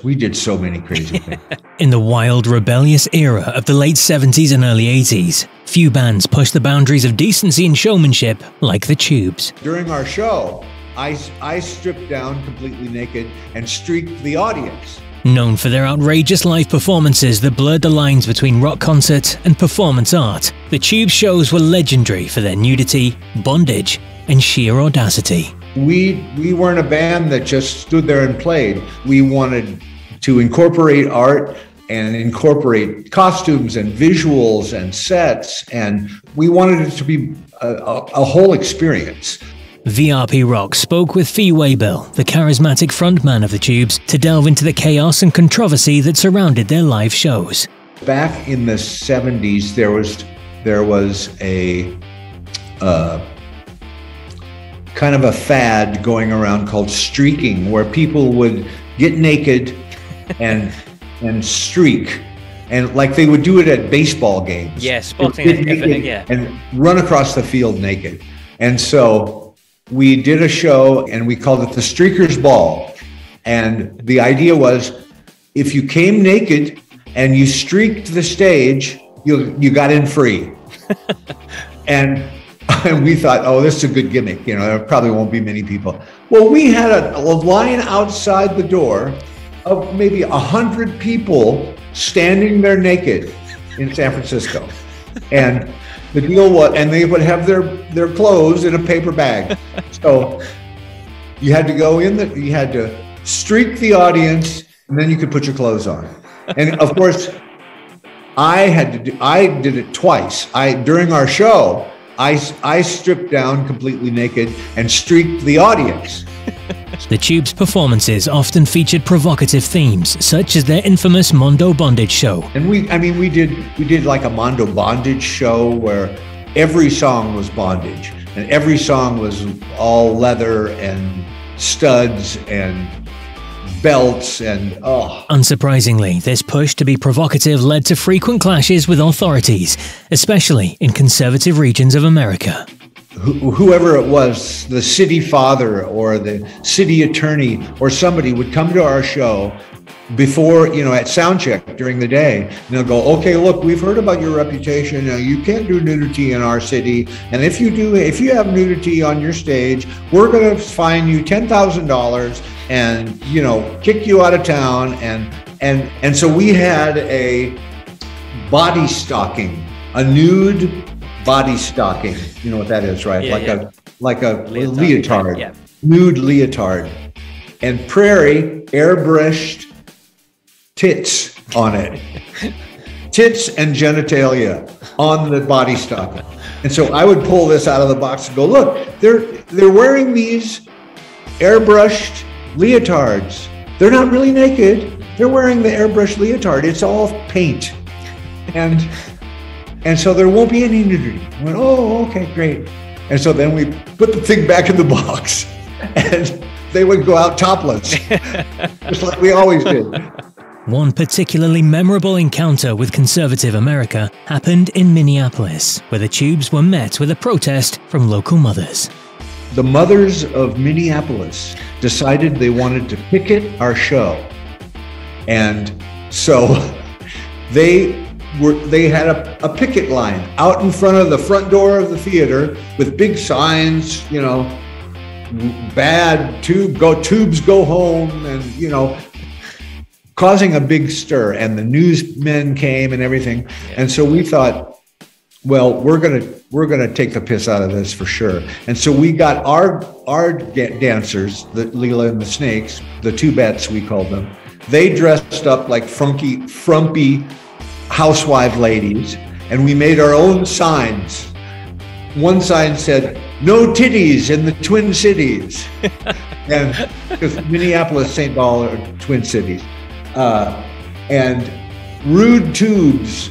We did so many crazy things. In the wild, rebellious era of the late 70s and early 80s, few bands pushed the boundaries of decency and showmanship like the Tubes. During our show, I stripped down completely naked and streaked the audience. Known for their outrageous live performances that blurred the lines between rock concert and performance art, the Tubes shows were legendary for their nudity, bondage, and sheer audacity. We weren't a band that just stood there and played. We wanted to incorporate art and incorporate costumes and visuals and sets, and we wanted it to be a whole experience. VRP Rock spoke with Waybill, the charismatic frontman of the Tubes, to delve into the chaos and controversy that surrounded their live shows. Back in the 70s, there was a kind of a fad going around called streaking, where people would get naked and streak, and like they would do it at baseball games. Yeah, spotting everything, yeah. And run across the field naked. And so we did a show and we called it the Streaker's Ball. And the idea was, if you came naked and you streaked the stage, you got in free. And we thought, oh, this is a good gimmick. You know, there probably won't be many people. Well, we had a line outside the door of maybe 100 people standing there naked in San Francisco. And the deal was, and they would have their clothes in a paper bag. So you had to go in, you had to streak the audience, and then you could put your clothes on. And of course, I did it twice. During our show, I stripped down completely naked and streaked the audience. The Tubes' performances often featured provocative themes, such as their infamous Mondo Bondage Show. And we did like a Mondo Bondage Show where every song was bondage, and every song was all leather and studs and belts and oh. Unsurprisingly, this push to be provocative led to frequent clashes with authorities, especially in conservative regions of America. Whoever it was, the city father or the city attorney or somebody would come to our show before, you know, at sound check during the day, and they'll go, okay, look, we've heard about your reputation. You can't do nudity in our city. And if you have nudity on your stage, we're going to fine you $10,000 and, you know, kick you out of town. And so we had a body stocking, a nude body stocking. You know what that is, right? Yeah, like a leotard, yeah. Nude leotard, and Prairie airbrushed tits on it. Tits and genitalia on the body stocking. And so I would pull this out of the box and go, look, they're wearing these airbrushed leotards. They're not really naked. They're wearing the airbrushed leotard. It's all paint. And so there won't be any nudity. I went, oh, okay, great. And so then we put the thing back in the box and they would go out topless, just like we always did. One particularly memorable encounter with conservative America happened in Minneapolis, where the Tubes were met with a protest from local mothers. The mothers of Minneapolis decided they wanted to picket our show. And so they had a picket line out in front of the front door of the theater with big signs, you know, bad tubes go home, and, you know, causing a big stir. And the newsmen came and everything. And so we thought, well, we're gonna take the piss out of this for sure. And so we got our dancers, the Leela and the Snakes, the Tubettes we called them. They dressed up like frumpy housewife ladies, and we made our own signs. One sign said, "No titties in the Twin Cities," and because Minneapolis, St. Paul are Twin Cities, and rude tubes.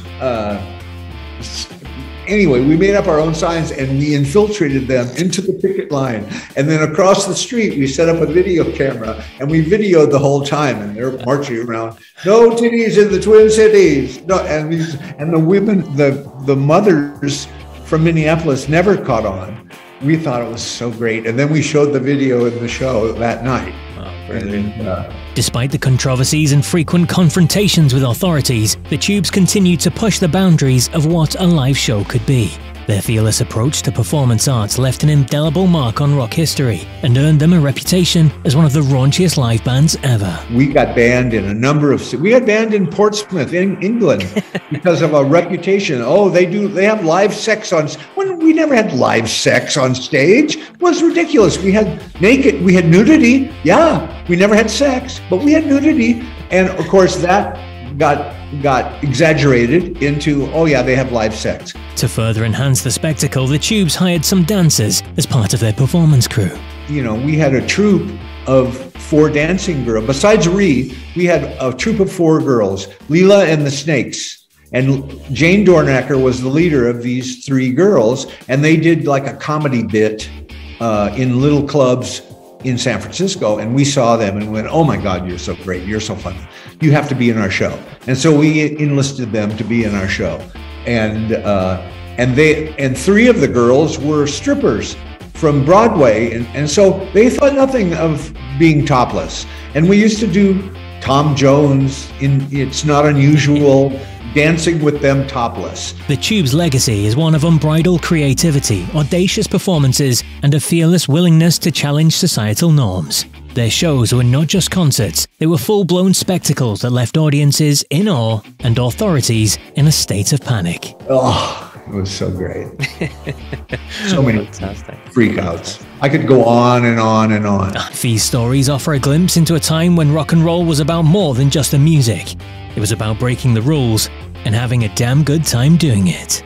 Anyway, we made up our own signs and we infiltrated them into the picket line. And then across the street, we set up a video camera and we videoed the whole time. And they're marching around, "No titties in the Twin Cities." No, and the women, the mothers from Minneapolis never caught on. We thought it was so great. And then we showed the video in the show that night. Oh, brilliant. And, Despite the controversies and frequent confrontations with authorities, the Tubes continued to push the boundaries of what a live show could be. Their fearless approach to performance arts left an indelible mark on rock history and earned them a reputation as one of the raunchiest live bands ever. We got banned in a number of... We got banned in Portsmouth, in England, because of a reputation. Oh, they have live sex on... When we never had live sex on stage. It was ridiculous. We had nudity. Yeah, we never had sex, but we had nudity. And of course that got exaggerated into, oh yeah, they have live sex. To further enhance the spectacle, the Tubes hired some dancers as part of their performance crew. You know, we had a troupe of 4 dancing girls. Besides we had a troupe of 4 girls, Leela and the Snakes. And Jane Dornacker was the leader of these 3 girls. And they did like a comedy bit in little clubs in San Francisco. And we saw them and went, oh my God, you're so great. You're so funny. You have to be in our show. And so we enlisted them to be in our show. And 3 of the girls were strippers from Broadway. And so they thought nothing of being topless. And we used to do Tom Jones in It's Not Unusual, dancing with them topless. The Tubes' legacy is one of unbridled creativity, audacious performances, and a fearless willingness to challenge societal norms. Their shows were not just concerts, they were full-blown spectacles that left audiences in awe and authorities in a state of panic. Oh, it was so great. So many freakouts. I could go on and on and on. These stories offer a glimpse into a time when rock and roll was about more than just the music. It was about breaking the rules and having a damn good time doing it.